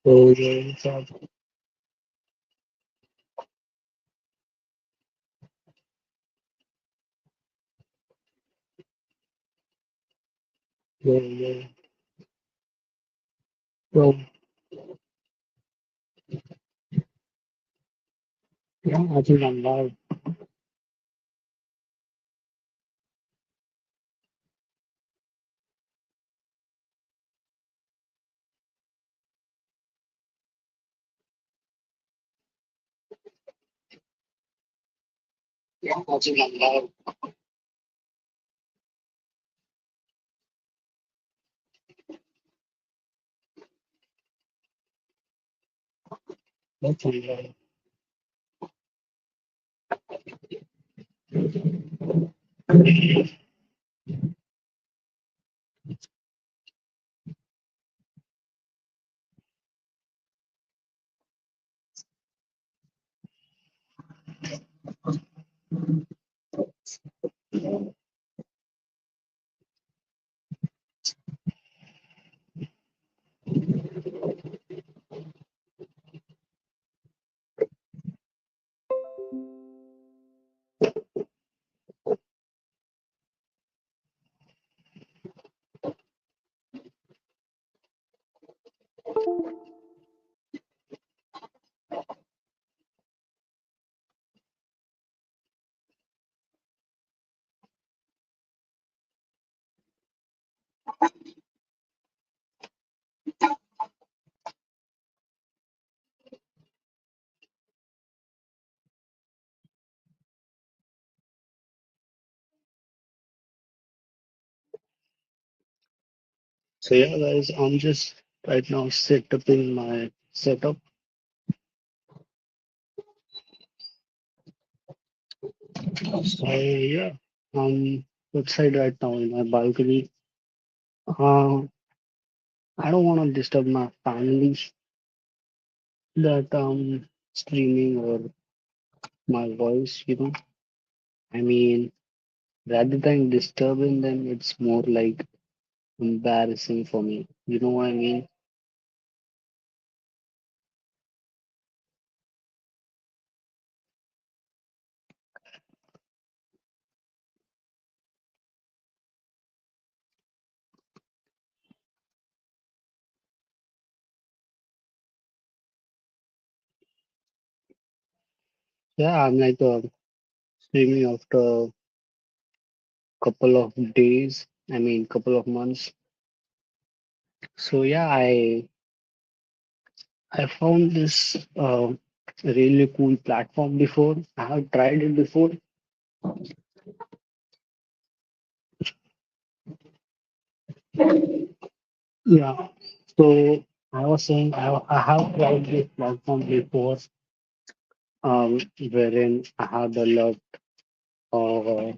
Oh, yeah, yeah, yeah. Well, yeah, I think I'm live. Yeah, I think I'm live. That's I'm live. So yeah, guys, I'm just right now set up in my setup. So yeah, I'm outside right now in my balcony. Uh, I don't want to disturb my family that streaming or my voice, you know. I mean, rather than disturbing them, it's more like embarrassing for me. You know what I mean? Yeah, I'm like streaming after couple of days. I mean, couple of months. So yeah, I found this really cool platform before. I have tried it before. Yeah. So I was saying I have tried this platform before, wherein I have developed uh,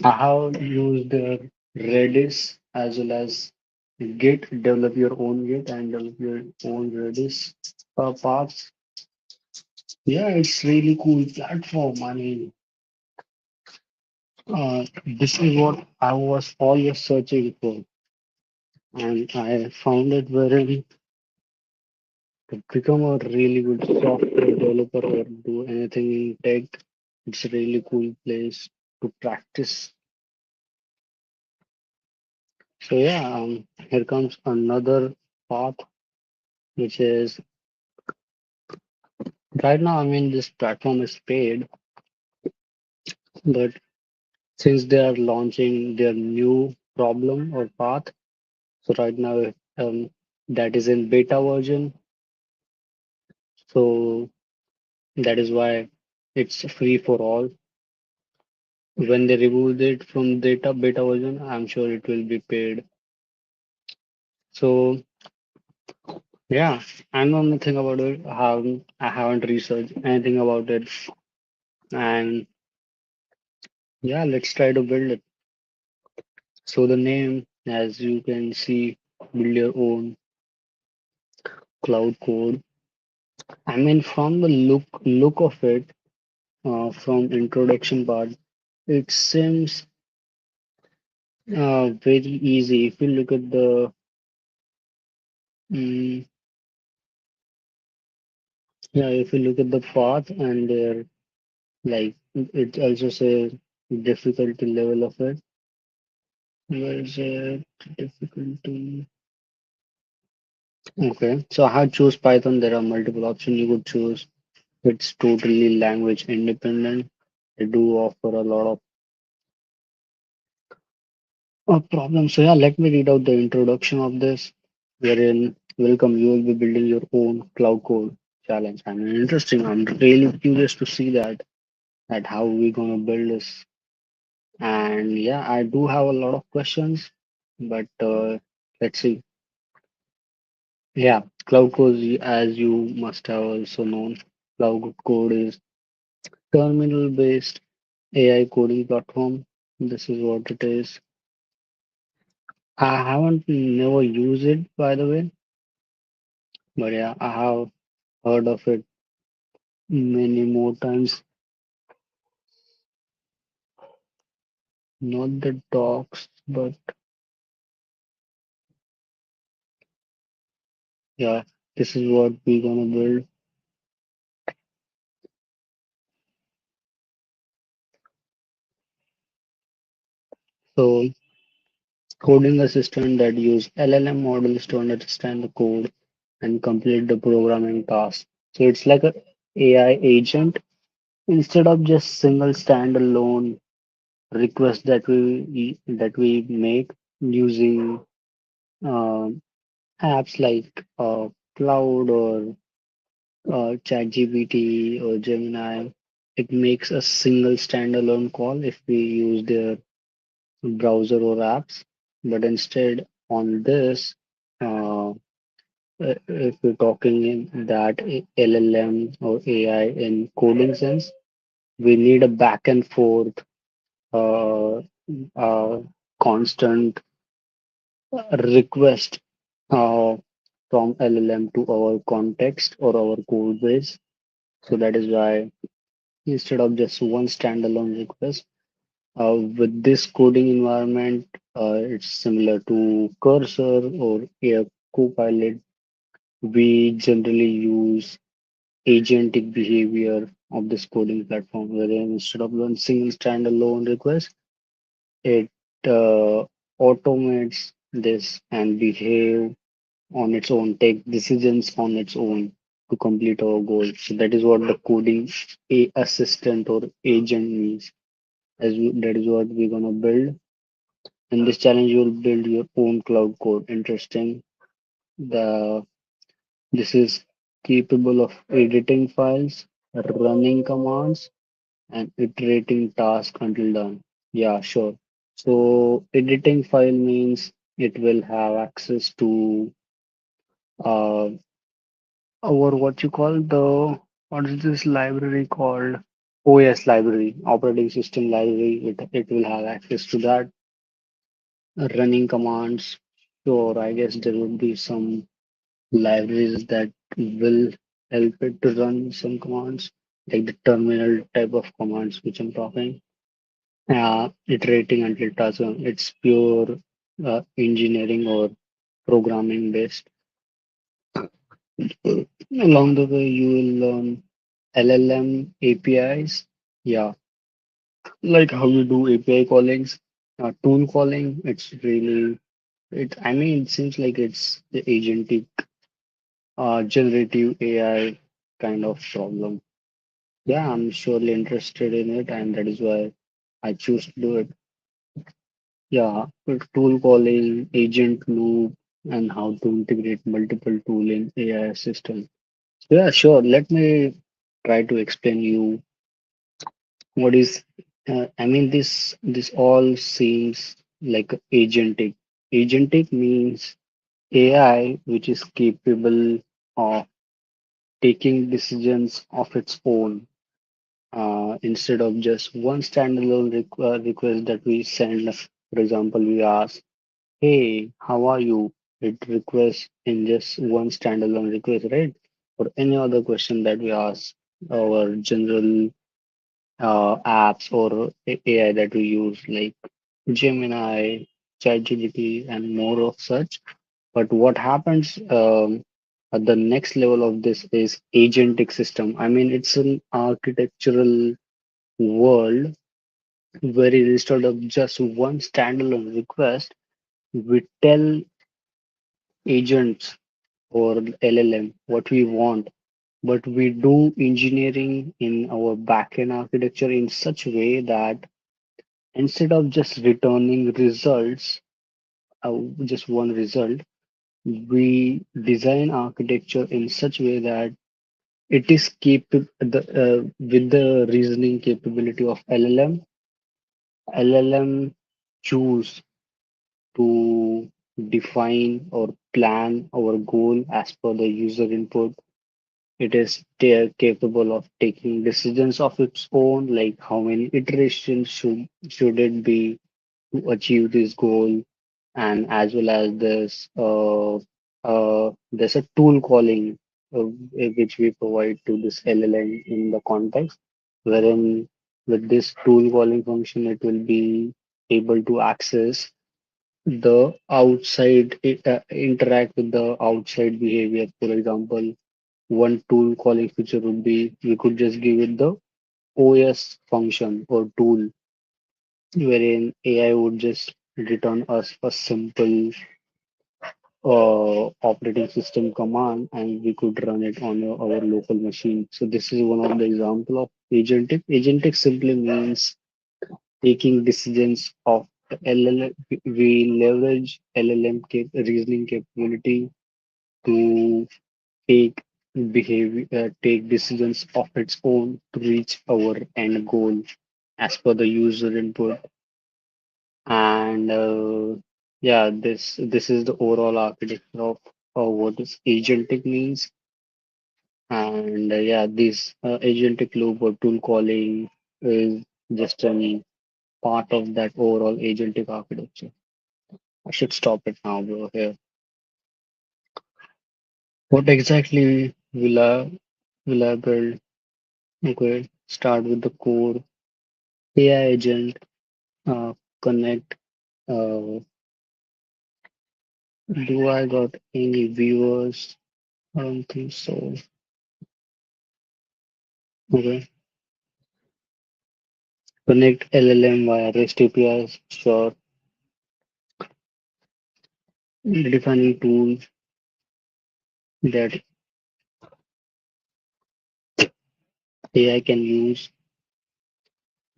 I have used Redis as well as Git, develop your own Git and develop your own Redis paths. Yeah, it's really cool platform. I mean, this is what I was always searching for, and I found it wherein to become a really good software developer or do anything in tech. It's a really cool place to practice. So yeah, here comes another path, which is right now. I mean, this platform is paid, but since they are launching their new problem or path, so right now that is in beta version. So that is why it's free for all. When they remove it from beta version, I'm sure it will be paid. So yeah, I know nothing about it. I haven't researched anything about it. And yeah, let's try to build it. So the name, as you can see, build your own cloud code. I mean, from the look of it, from introduction part, it seems very easy. If you look at the mm, Yeah, if you look at the path and their like it also says difficulty level of it. Where is it? Difficulty. Okay, so how choose Python? There are multiple options you could choose. It's totally language independent. They do offer a lot of problems. So yeah, let me read out the introduction of this. Wherein, welcome, you will be building your own cloud code challenge. I mean, interesting. I'm really curious to see that how we gonna build this. And yeah, I do have a lot of questions, but let's see. Yeah, cloud code, as you must have also known, cloud code is terminal-based AI coding platform. This is what it is. I haven't never used it, by the way, but yeah, I have heard of it many more times. Not the docs, but yeah, this is what we're gonna build. So, coding assistant that use LLM models to understand the code and complete the programming task. So it's like a AI agent instead of just single standalone request that we make using uh, apps like Cloud or ChatGPT or Gemini. It makes a single standalone call if we use their browser or apps. But instead, on this, if we're talking in that LLM or AI in coding sense, we need a back and forth, uh, uh, constant request uh, from LLM to our context or our code base. So that is why instead of just one standalone request, with this coding environment, it's similar to Cursor or AI Copilot. We generally use agentic behavior of this coding platform, wherein instead of one single standalone request, it uh, automates this and behave on its own, take decisions on its own to complete our goal. So that is what the coding assistant or agent means. That is what we're gonna build. In this challenge, you'll build your own cloud code. Interesting. The This is capable of editing files, running commands, and iterating tasks until done. Yeah, sure. So editing file means it will have access to uh, our what you call the what is this library called? OS library, operating system library. It will have access to that running commands. Sure, I guess there would be some libraries that will help it to run some commands, like the terminal type of commands which I'm talking. Iterating until task. It's pure engineering or programming based. Along the way, you will learn LLM APIs. Yeah, like how you do API callings, tool calling. It's really it. I mean, it seems like it's the agentic, generative AI kind of problem. Yeah, I'm surely interested in it, and that is why I choose to do it. Yeah, with tool calling, agent loop, and how to integrate multiple tool in AI system. Yeah, sure. Let me try to explain you what is. I mean, this all seems like agentic. Agentic means AI which is capable of taking decisions of its own instead of just one standalone request that we send. For example, we ask, "Hey, how are you?" It requests in just one standalone request, right? Or any other question that we ask our general apps or AI that we use, like Gemini, ChatGPT, and more of such. But what happens? The next level of this is agentic system. I mean, it's an architectural world where instead of just one standalone request, we tell agents or LLM what we want, but we do engineering in our backend architecture in such a way that instead of just returning results, just one result, we design architecture in such a way that it is with the reasoning capability of LLM. LLM choose to define or plan our goal as per the user input. It is capable of taking decisions of its own, like how many iterations should it be to achieve this goal, and as well as there's a tool calling which we provide to this LLM in the context, wherein with this tool calling function, it will be able to access the outside, interact with the outside behavior. For example, one tool calling feature would be we could just give it the OS function or tool, wherein AI would just return us a simple operating system command and we could run it on our local machine. So this is one of the example of agentic. Agentic simply means taking decisions of the LLM. We leverage LLM reasoning capability to take take decisions of its own to reach our end goal as per the user input. And yeah, this is the overall architecture of what this agentic means. And yeah, this agentic loop or tool calling is just a part of that overall agentic architecture. I should stop it now, bro. Here, what exactly will I build? Okay, start with the core AI agent. Connect. Uh, do I got any viewers? I don't think so. Okay. Connect LLM via REST APIs. Sure. Defining tools that AI can use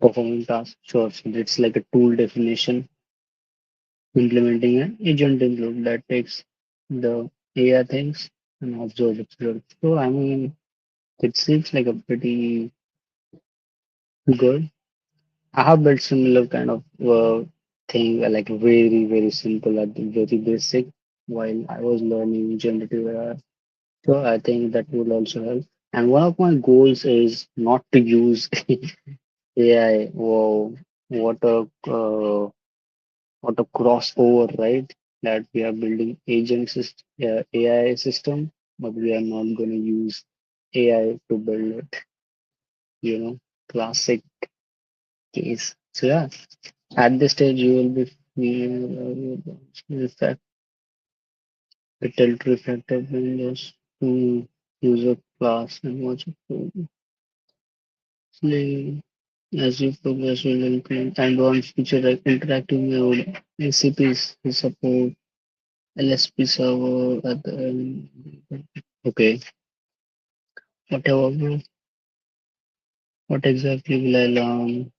performing tasks. Sure. So it's like a tool definition. Implementing an agent include that takes the AI things and observe its results. So I mean, it seems like a pretty good. I have built similar kind of thing, like very simple at the very basic while I was learning generative AI. So I think that will also help. And one of my goals is not to use AI. Whoa, what a uh, what a crossover, right? That we are building AI system, but we are not going to use AI to build it. You know, classic case. So yeah, at this stage you will be reflect the tilt reflective windows to user class and watch it. Slowly, as you progress, will include advanced feature like interactive mode, ACPs support, LSP server at the end. Okay, whatever, bro. What exactly will I learn?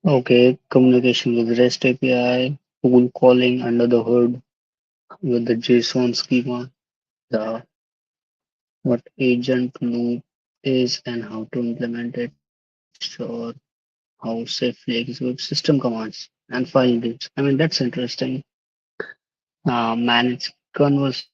Okay, communication with REST API, tool calling under the hood with the JSON schema, the what agent loop is and how to implement it, sure, how safely execute system commands and file reads. I mean, that's interesting. Manage conversation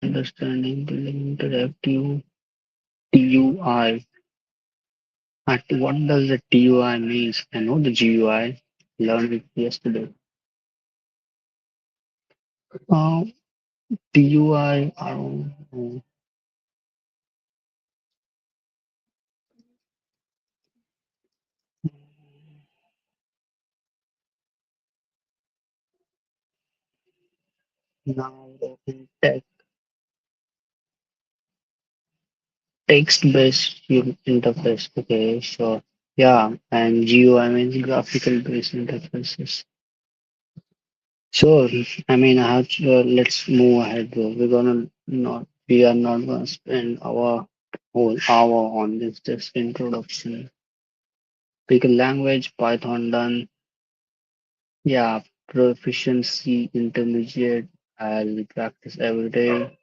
with understanding the interactive TUI. What does the TUI means? I know the GUI. Learned it yesterday. TUI, don't know. Now open text-based interface. Okay, sure. Yeah, and GUI means graphical based interfaces. Sure. I mean, I have to, let's move ahead though. We are not gonna spend our whole hour on this just introduction. Pick a language, Python done. Yeah, proficiency intermediate. I'll practice every day.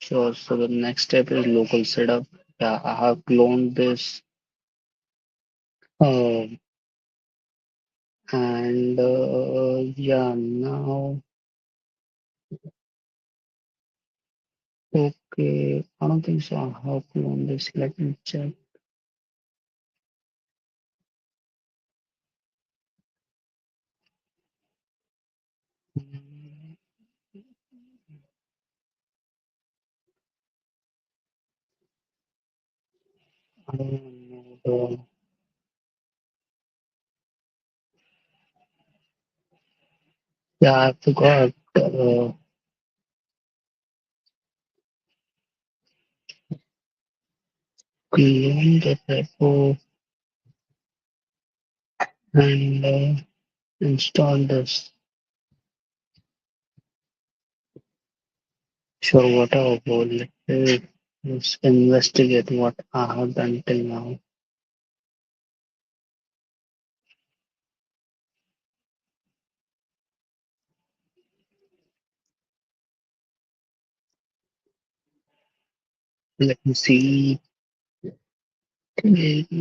Sure. So the next step is local setup. Yeah, I have cloned this. Uh, and yeah, now, okay. I don't think so. I have cloned this. Let me check. Mm, I don't know. Yeah, I forgot. Clone the repo and install this. Sure, whatever. Let's investigate what I have done till now. Let me see. Yes.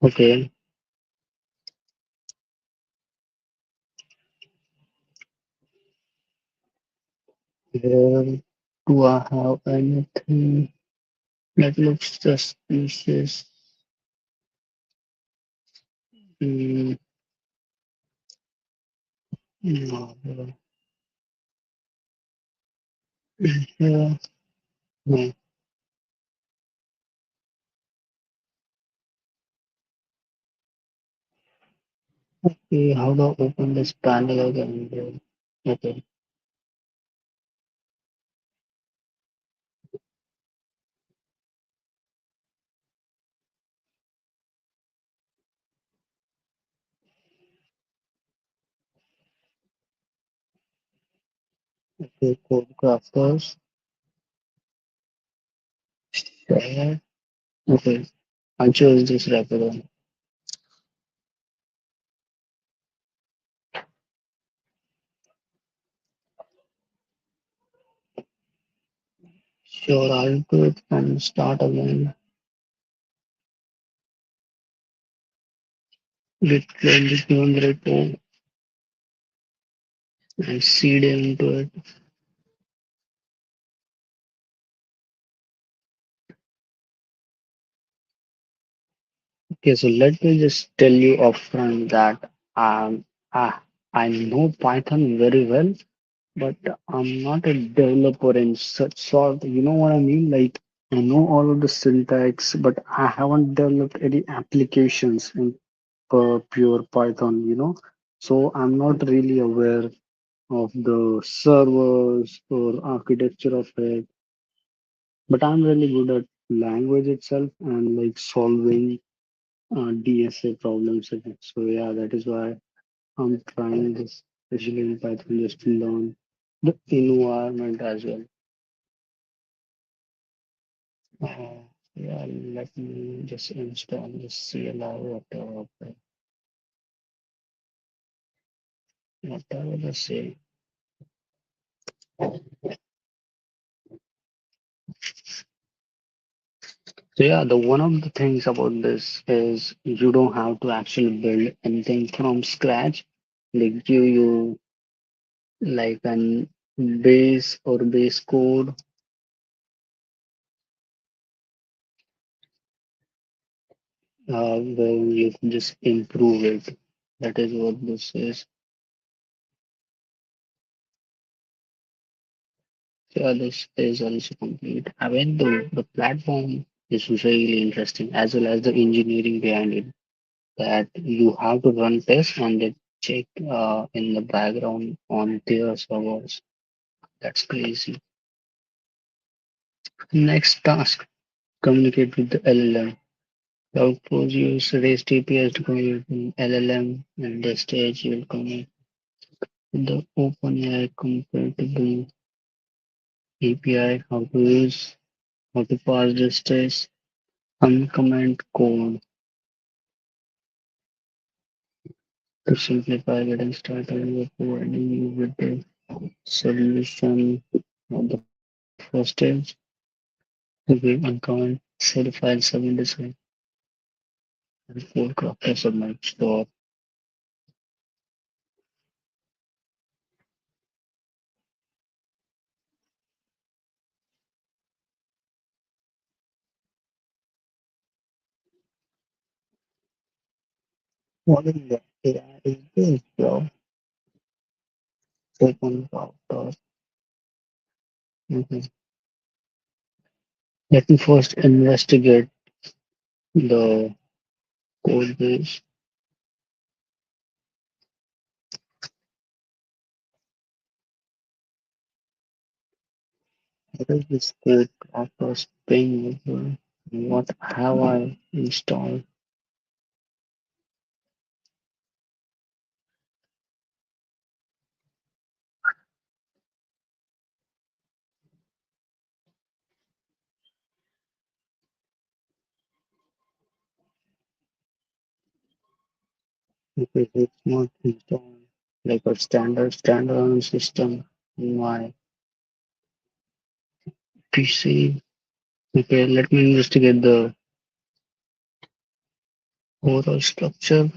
Okay. Where do I have anything that looks suspicious? Mm, no. Yeah. No. Okay, how do I open this panel again? Okay. Okay, code crafters. Share. Okay. I chose this record. Sure, I'll do it from start again. Git clone the given repo and seed into it. Okay, so let me just tell you upfront that I, I know Python very well, but I'm not a developer in such sort. You know what I mean? Like I know all of the syntax, but I haven't developed any applications in pure Python. So I'm not really aware of the servers or architecture of it. But I'm really good at language itself and like solving DSA problems in it. So yeah, that is why I'm trying this, especially in Python, just to learn the environment as well. Uh, yeah, let me just install this CLI, whatever they say. So yeah, the one of the things about this is you don't have to actually build anything from scratch. They give you like an base code where you can just improve it. That is what this is. Yeah, this is also complete. I mean, the platform is really interesting as well as the engineering behind it. That you have to run tests and they check in the background on their servers. That's crazy. Next task, communicate with the LLM. Cloud Pros use REST APIs to communicate with LLM, and the stage will connect with the OpenAI compatible API. How to use, how to pass the stage, uncomment code to simplify getting started. We are providing you with the solution of the first stage. Okay, uncomment, save the file, submit the site, and code crafter submit. So, what is the AI is this, bro? Open crafter. Mhm. Let me first investigate the code base. What is this code crafter Spring over? What have I installed? Because it's not installed like a standalone system in my PC. Okay, let me investigate the overall structure.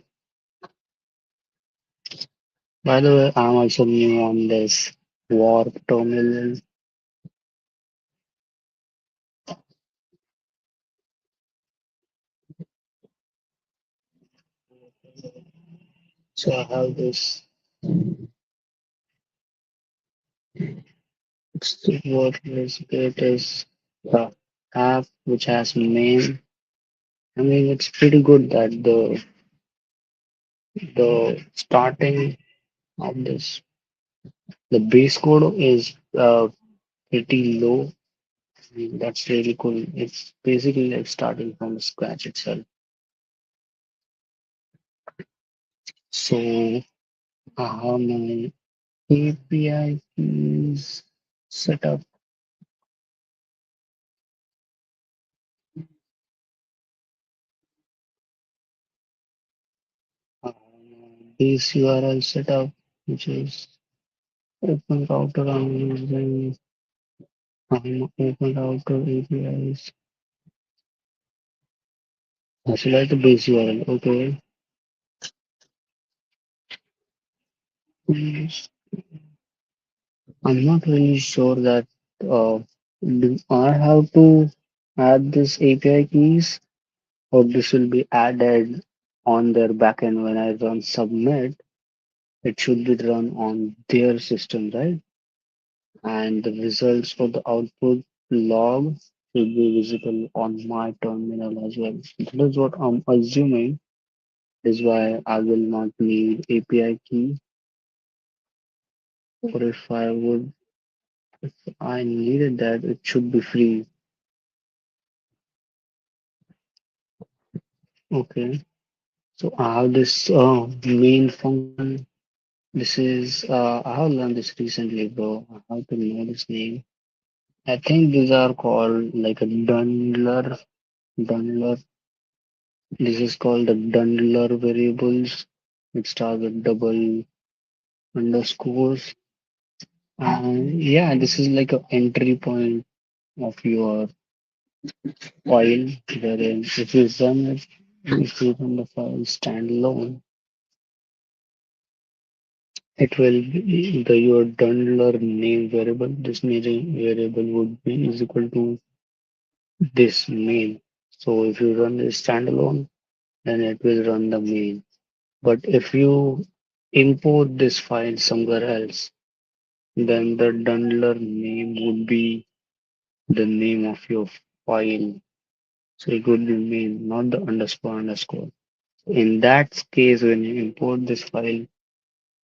By the way, I'm also new on this warp terminal. So I have this what is it is the app which has main. I mean it's pretty good that the starting of this the base code is pretty low. I mean, that's really cool. It's basically like starting from scratch itself. So I have my API keys set up. Base URL setup, which is open router. I'm using open router APIs. I select the base URL. Okay. Yes. I'm not really sure that do I have to add this API keys or this will be added on their backend when I run submit. It should be run on their system, right? And the results for the output log should be visible on my terminal as well. That is what I'm assuming is why I will not need API key, or if I needed that, it should be free. Okay, so I have this main function. This is I have learned this recently, bro. I have to know this name. I think these are called like a Dundler. Dundler. This is called the Dundler variables. It starts with double underscores. And yeah, this is like a entry point of your file, wherein if you run the file standalone, it will be the your Dundler name variable. This name variable would be is equal to this main. So if you run this standalone, then it will run the main. But if you import this file somewhere else, then the bundler name would be the name of your file. So it would be main, not the underscore underscore. In that case, when you import this file,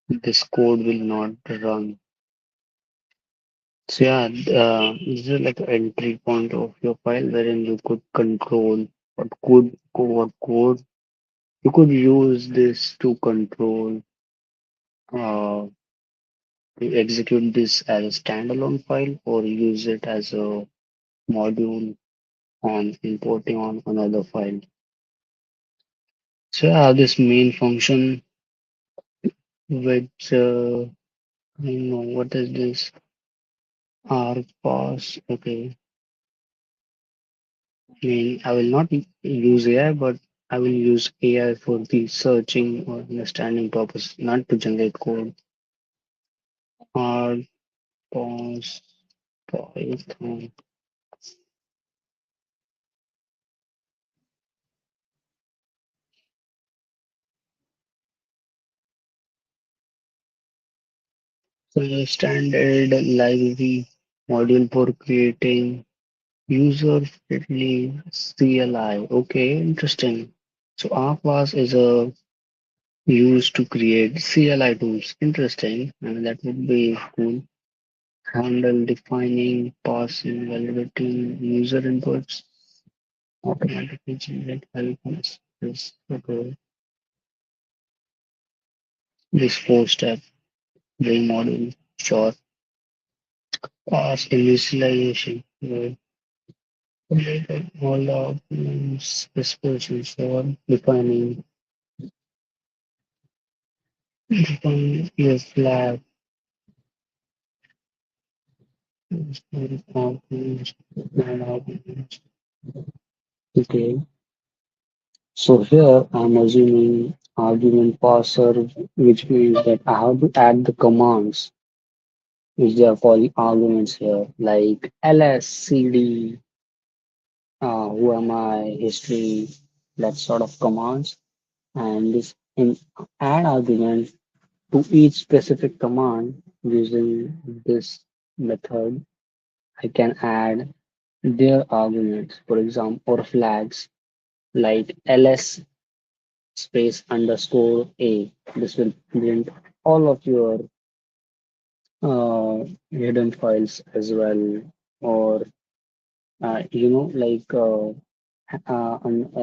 this code will not run. So yeah, this is like an entry point of your file wherein you could control what code you could use this to control uh, to execute this as a standalone file or use it as a module on importing on another file. So I have this main function which I don't know what is this rpass. Okay, I mean I will not use AI, but I will use AI for the searching or understanding purpose, not to generate code. Rpass Python. So standard library module for creating user-friendly CLI. Okay, interesting. So RPass is a used to create CLI tools. Interesting. And that would be cool. Handle defining, passing, validating user inputs, automatically generate help messages. Okay. This four-step brain model. Sure. Pass initialization. Related all documents, specifications for define your flag, arguments, and arguments. Okay, so here I'm assuming argument parser, which means that I have to add the commands which they are calling arguments here, like ls, cd, who am I, history, that sort of commands, and this in add argument to each specific command using this method, I can add their arguments, for example, or flags like ls space underscore a. This will print all of your uh, hidden files as well, or like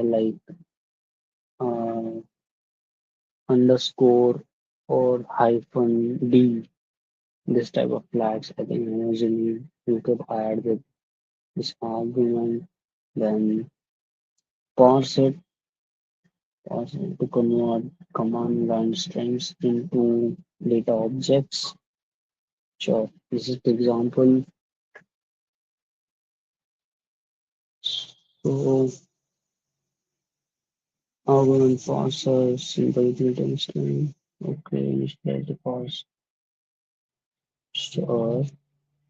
like uh, underscore or hyphen d. This type of flags, I think usually you could add with this argument, then parse it, parse it to convert command line strings into data objects. Sure, this is the example. So argument parser, simple data string. Okay, initialize the parse. Sure,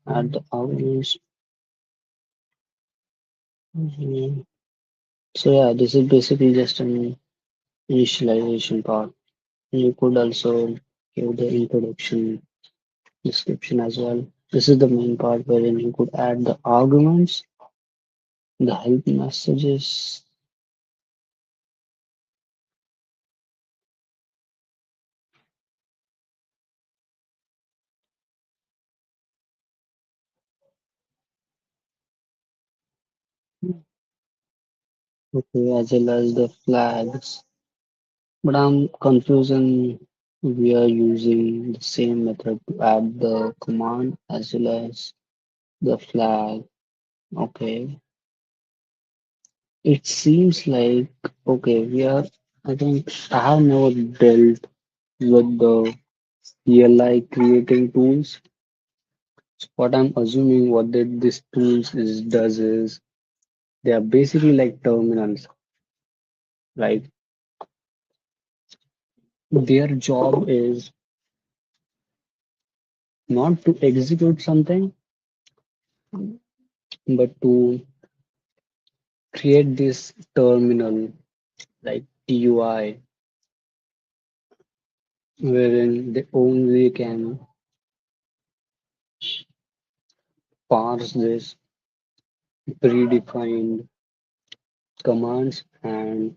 add the arguments. Mhm. So yeah, this is basically just an initialization part. You could also give the introduction description as well. This is the main part wherein you could add the arguments, the help messages. Okay, as well as the flags. But I'm confusing. We are using the same method to add the command as well as the flag. Okay. It seems like okay, we are I think I have never dealt with the CLI creating tools. So what I'm assuming what this tools does is they are basically like terminals, right? Their job is not to execute something, but to create this terminal like TUI wherein they only can parse this predefined commands and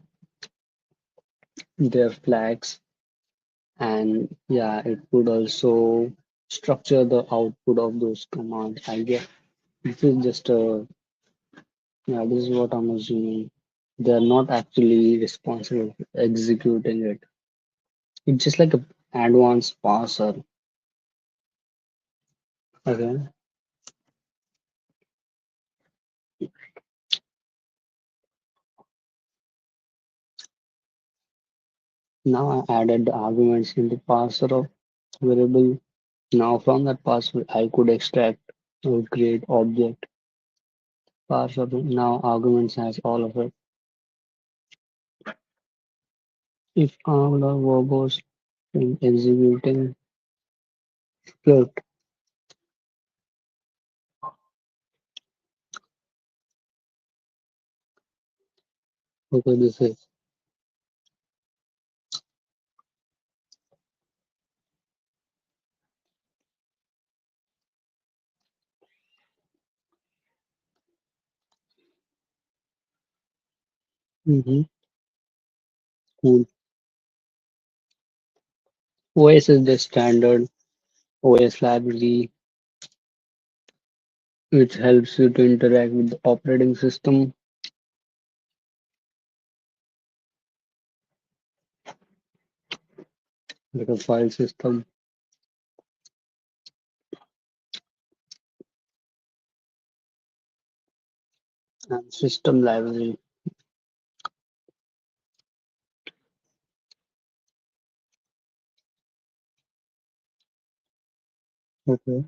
their flags, and yeah, it could also structure the output of those commands. I guess this is just a, yeah, this is what I'm assuming. They're not actually responsible for executing it. It's just like a advanced parser. Okay. Now I added the arguments in the parser of variable. Now from that parser I could extract or create object parser. Now arguments has all of it. If Angular verbose in executing script, okay, this is mm-hmm, cool. OS is the standard OS library which helps you to interact with the operating system like a file system and system library. Okay.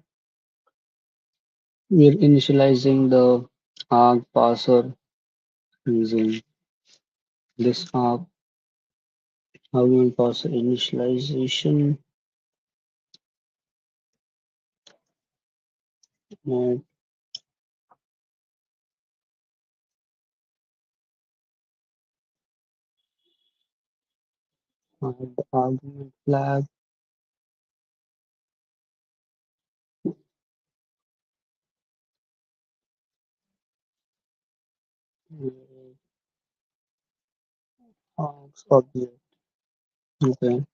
We're initializing the arg parser using this arg argument parser initialization and the argument flag. Args object. Okay.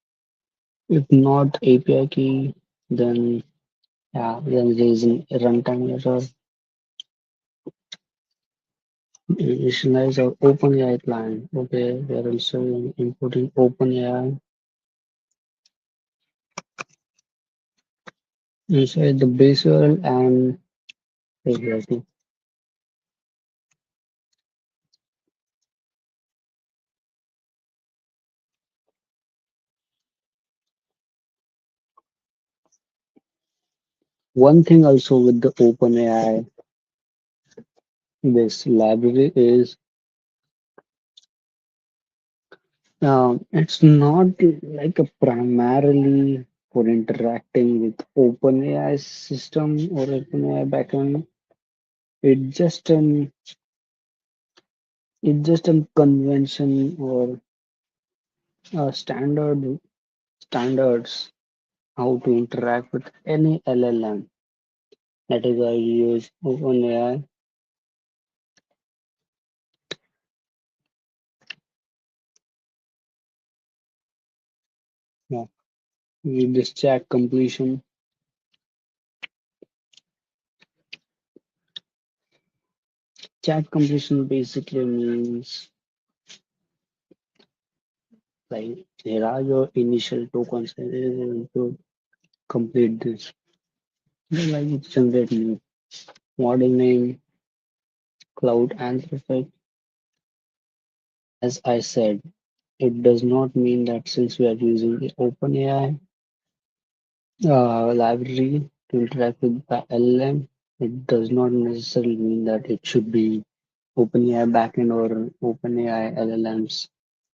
If not API key, then yeah, then there is a runtime error. Initialize our OpenAI client. Okay, we are also importing OpenAI inside the base URL and exactly. One thing also with the OpenAI, this library is it's not like a primarily for interacting with OpenAI system or OpenAI backend. It just it's just a convention or standards how to interact with any LLM. That is why we use OpenAI. Yeah. With this chat completion basically means like here are your initial tokens to complete this. Then like it generate new model name, cloud answer effect. As I said, it does not mean that since we are using the OpenAI library to interact with the LLM, it does not necessarily mean that it should be OpenAI backend or OpenAI LLMs.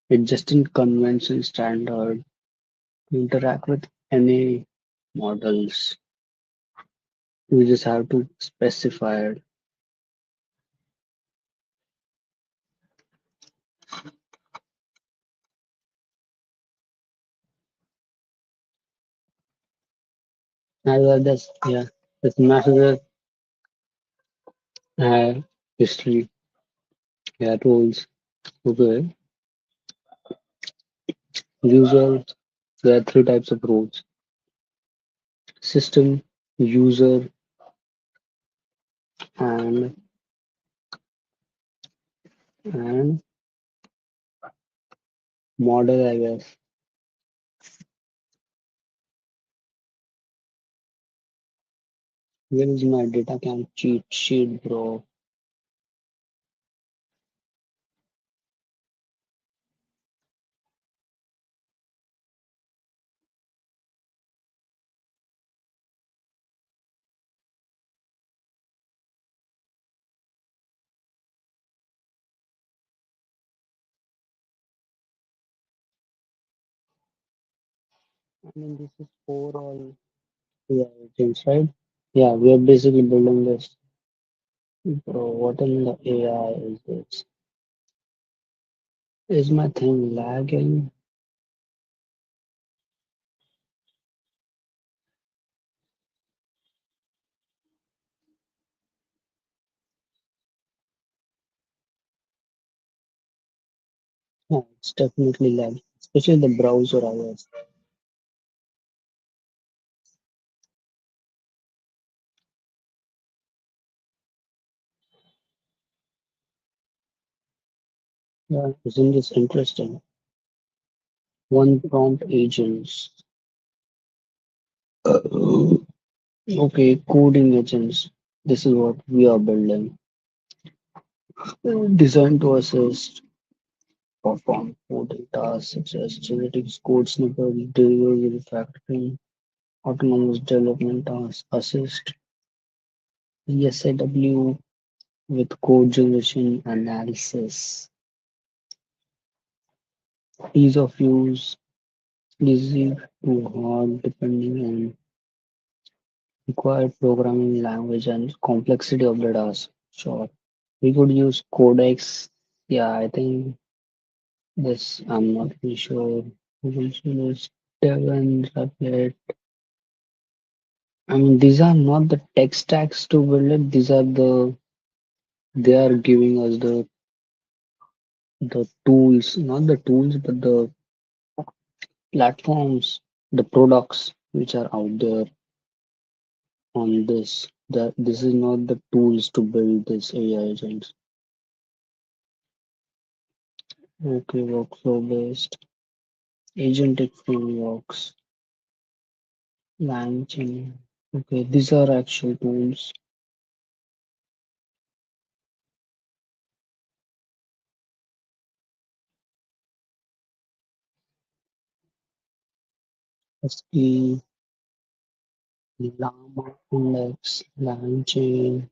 It's just in convention standard to interact with any models. We just have to specify it. As well, this, yeah, this massive uh, history, yeah, tools. Okay, user. There are three types of roles: system, user, and and model. I guess. Where is my data camp cheat sheet, bro? I mean, this is overall AI agents, right? Yeah, we are basically building this. Bro, what in the AI is this? Is my thing lagging? Yeah, it's definitely lagging, especially the browser, I guess. Yeah, isn't this interesting? One prompt agents. Uh, okay, coding agents. This is what we are building. Designed to assist, perform coding tasks such as generating code snippets, delivery, refactoring, autonomous development tasks, assist ESAW with code generation analysis, ease of use, easy to hard depending on required programming language and complexity of the task. Sure. We could use codex. Yeah, I think this, I'm not really sure. We could use dev and Replit. I mean, these are not the tech stacks to build it. These are they are giving us the tools, not the tools, but the platforms, the products which are out there on this. That this is not the tools to build this AI agents. Okay, workflow based, agentic frameworks, LangChain. Okay, these are actual tools. SE, Llama Index, LangChain.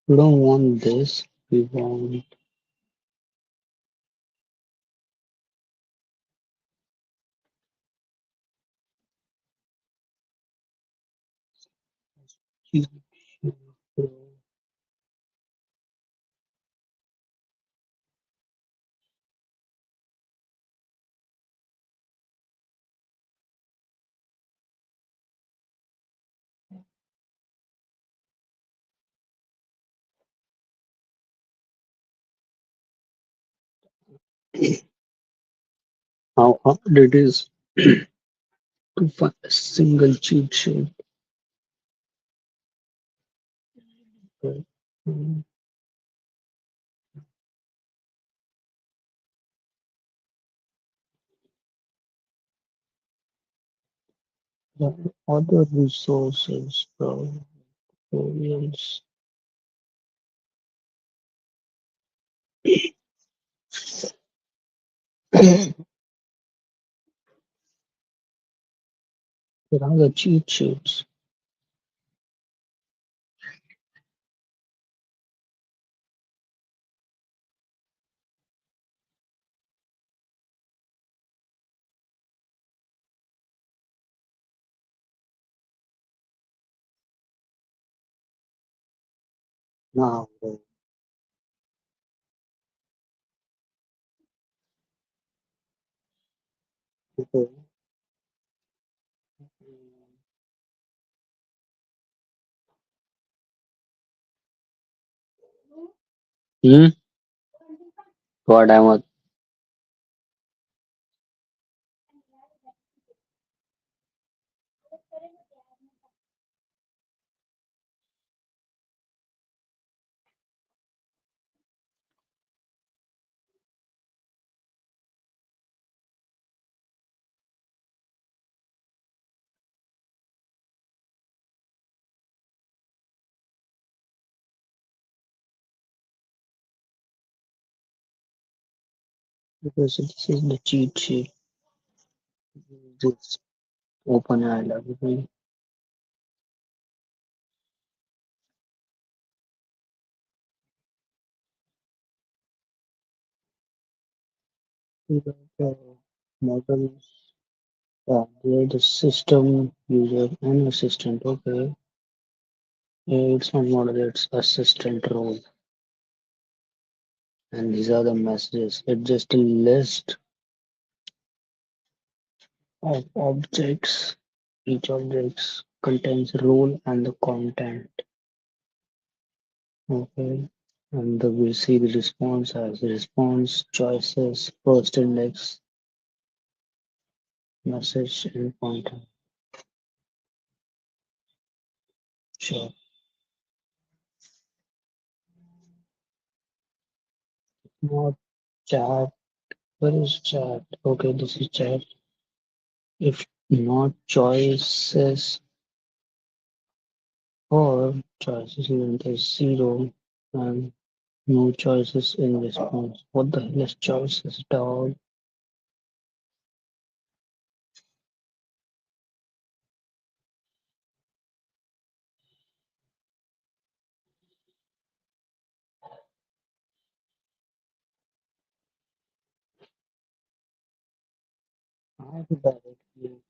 We don't want this. We want how hard it is to find a single cheat sheet. Right? Mm, yeah, other resources, tutorials. There are the cheat sheets. Now, okay. Hmm? What am because this is the cheat sheet. This open eye library. We got models. They're the system, user, and assistant. Okay. It's not model, it's assistant role. And these are the messages. It's just a list of objects. Each object contains role and the content. Okay. And we see the response as response, choices, first index, message, and content. Sure. Not chat. Where is chat? Okay, this is chat. If not choices or choices length is zero and no choices in response. What the hell is choices, dog? I have directly.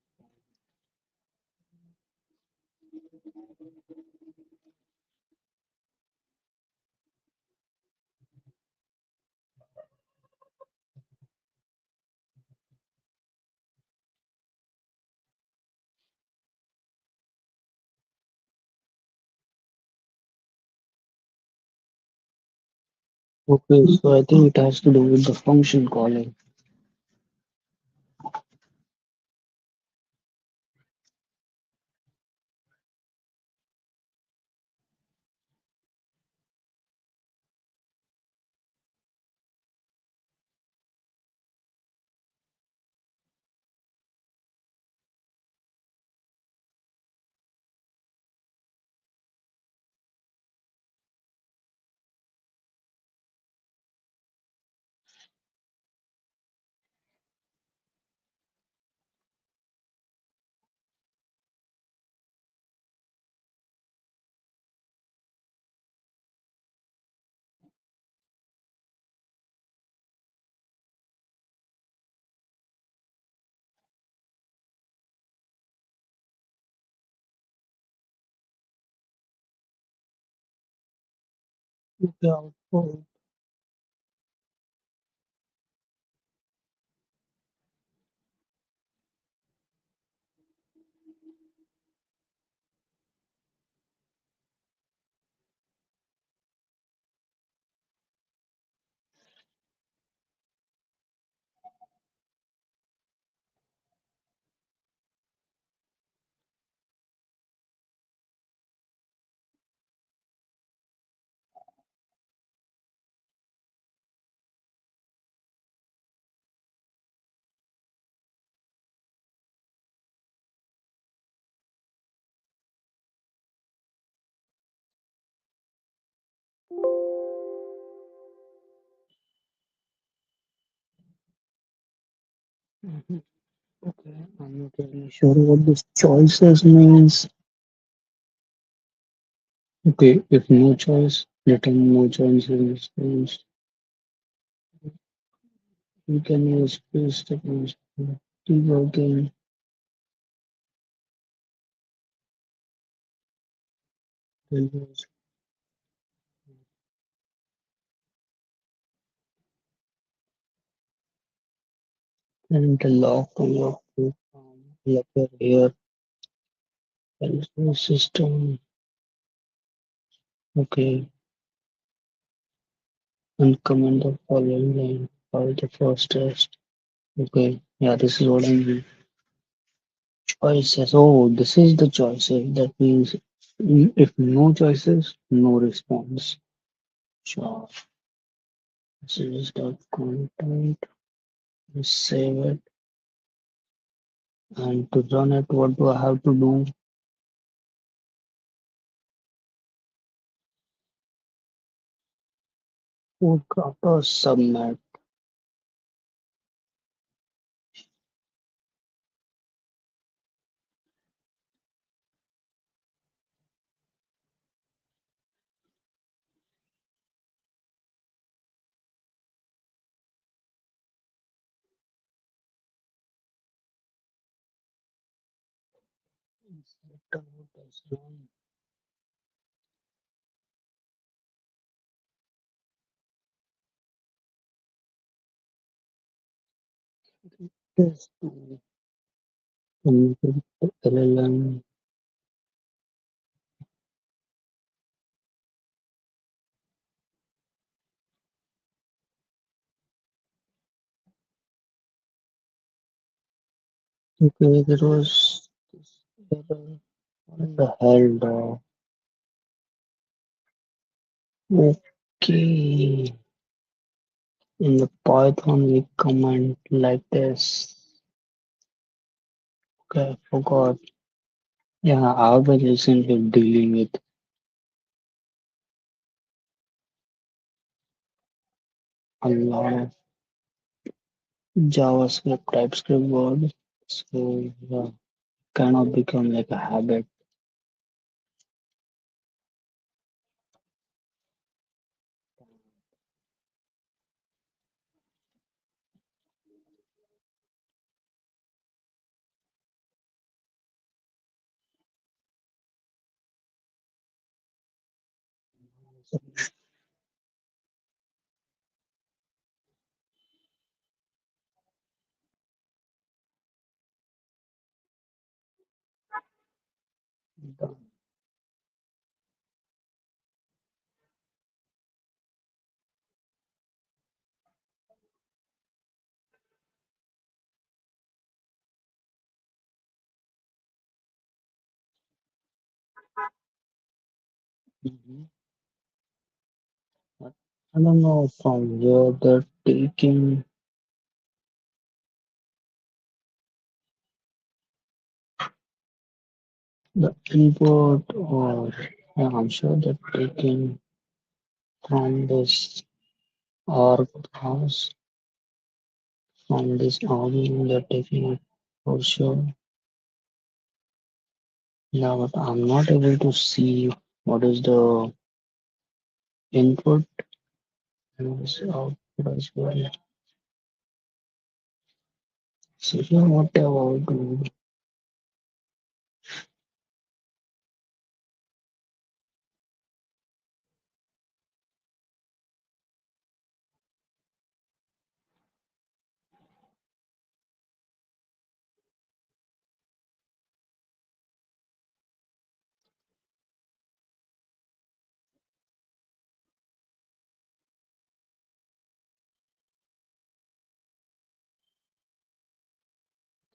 Okay, so I think it has to do with the function calling. Okay, output. Mhm. Okay, I'm not really sure what this choices means. Okay, if no choice, return no choice in response. You can use space technology. Debugging and the lock on your program will appear here. Healthcare system. Okay. And comment the following line. How the first test. Okay. Yeah, this is what I mean. Choices. Oh, this is the choices. That means if no choices, no response. Sure. This is the content. Save it. And to run it, what do I have to do? Code or submit. Test LLM. Okay, there was this error. What in the hell, dog? Okay. In the Python, we comment like this. Okay, I forgot. Yeah, I've been recently dealing with a lot of JavaScript, TypeScript words. So, yeah, kind of become like a habit. Mhm. I don't know from where they're taking the input, or yeah, I'm sure they're taking from this org house, from this audio, they're taking it for sure. Yeah, but I'm not able to see what is the input and what is the output as well. So yeah, whatever I do,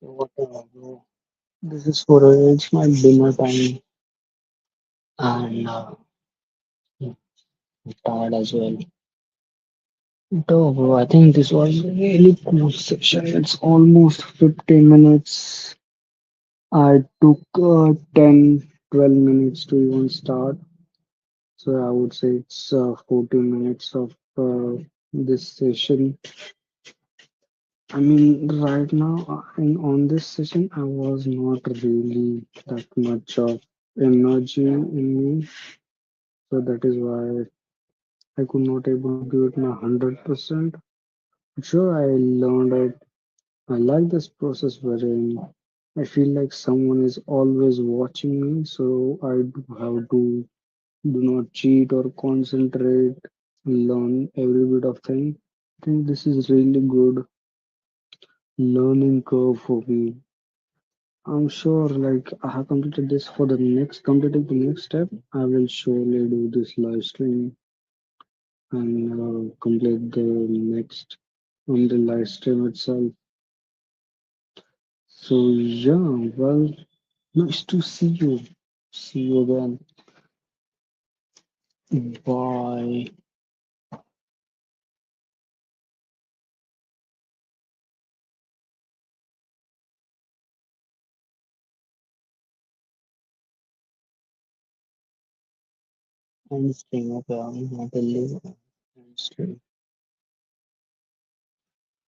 whatever I do. This is for it's my dinner time, and I'm tired as well. So, bro, I think this was a really cool session. It's almost 15 minutes. I took 10, 12 minutes to even start. So I would say it's 14 minutes of this session. I mean, right now, on this session, I was not really that much of energy in me. So that is why I could not able to give it my 100%. Sure, I learned it. I like this process wherein I feel like someone is always watching me, so I do have to do not cheat or concentrate, learn every bit of thing. I think this is really good learning curve for me. I'm sure like I have completed this for the next completing the next step. I will surely do this live stream and complete the next on the live stream itself. So yeah, well, nice to see you. See you again. Bye. And staying up, not a live and stream.